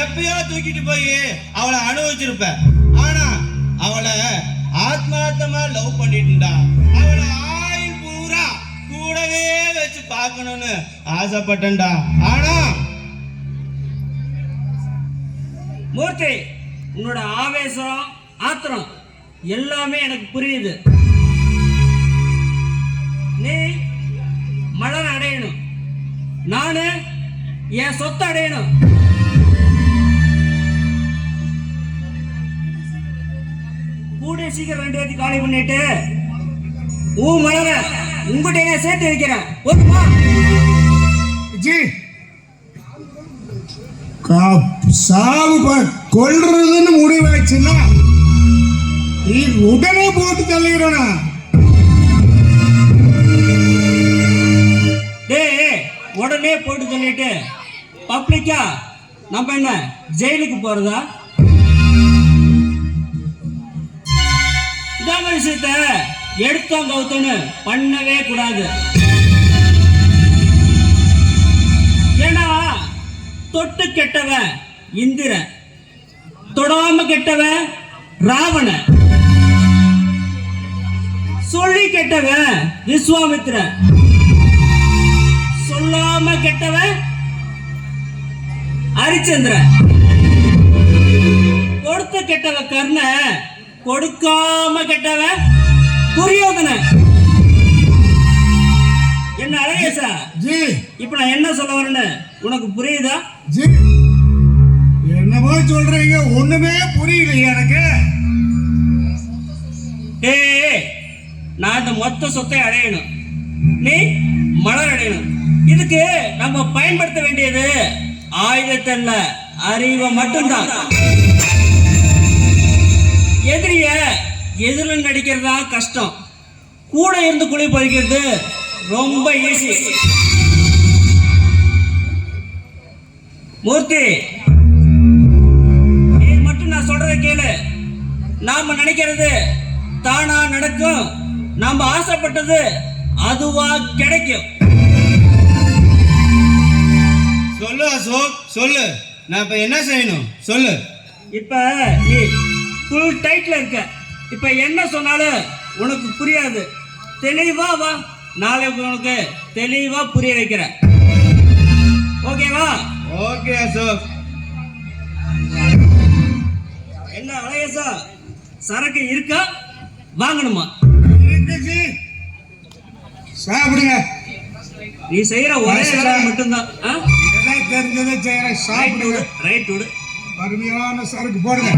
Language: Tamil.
எப்பயோ தூக்கிட்டு போய் அவளை அனுபவிச்சிருப்ப. ஆனா அவளை ஆத்மார்த்தமா லவ் பண்ணிட்டுடா. அவளை ஆயுள் பூரா கூடவே வச்சு பார்க்கணும்னு ஆசைப்பட்டேன்டா. ஆனா மூர்த்தி, உன்னோட ஆவேசம் ஆத்திரம் எல்லாமே எனக்கு புரியுது. நீ மலர் அடையணும், நானு என் சொத்தை அடையணும். கூடிய சீக்கிரம் 2 பேர்த்து காலி பண்ணிட்டு மலர உங்ககிட்ட சேர்த்து வைக்கிறேன். ஓகேமா? ஜி சாவு கொல்றதுன்னு முடிவாச்சுன்னா நீ உடனே போட்டு தள்ளிடுறா. உடனே போட்டு சொல்லிட்டு பப்ளிக்கா நம்ம என்ன ஜெயிலுக்கு போறதா? இதான விஷயத்த எடுத்தோம் கவுத்தோன்னு பண்ணவே கூடாது. ஏன்னா தொட்டு கெட்டவன் இந்திரன், தொடாம கெட்டவன் ராவணன், சொல்லி கெட்டவன் விஸ்வாமித்திரன், சொல்லாம கெட்டவன் ஹரிச்சந்திரன், கொடுத்த கெட்டவன் கர்ணன், கொடுக்காம கெட்டவன் துரியோதனன். என்ன அழகேசா, இப்ப நான் என்ன சொல்ல வரேன்னு உனக்கு புரியுதா? ஜி என்னமோ சொல்றீங்க, ஒண்ணுமே புரியல எனக்கு. நான் இந்த மொத்த சொத்தை அடையணும், நீ மலர் அடையணும். இதுக்கு நம்ம பயன்படுத்த வேண்டியது ஆயுதத்தை அல்ல, அறிவை மட்டும்தான். எதிரிய எதிரில் நடிக்கிறதா கஷ்டம், கூட இருந்து குழி பறிக்கிறது ரொம்ப ஈஸி. மூர்த்தி, நீ மட்டும் நான் சொல்றதை கேளு. நாம நினைக்கிறது தானா நடக்கும், நாம ஆசைப்பட்டது அதுவா கிடைக்கும். சொல்லு அசோக், சொல்லு. நான் இப்ப என்ன செய்யணும் சொல்லு. இப்ப நீ ஃபுல் டைட்ல இருக்க. இப்ப என்ன சொன்னாலும் உனக்கு புரியாது. தெளிவா வா, நாளைக்கு உனக்கு தெளிவா புரிய வைக்கிறேன். ஓகேவா? ஓகே அசோக். என்ன அழகேசா, சரக்கு இருக்கா வாங்கணுமா? சாப்பிடுங்க. நீ செய்யற ஒரே வேலை மட்டும்தான். தெரிஞ்சதை செய்யற சாப்பிடுங்க. ரைட் விடு. அருமையான சரக்கு போடுங்க.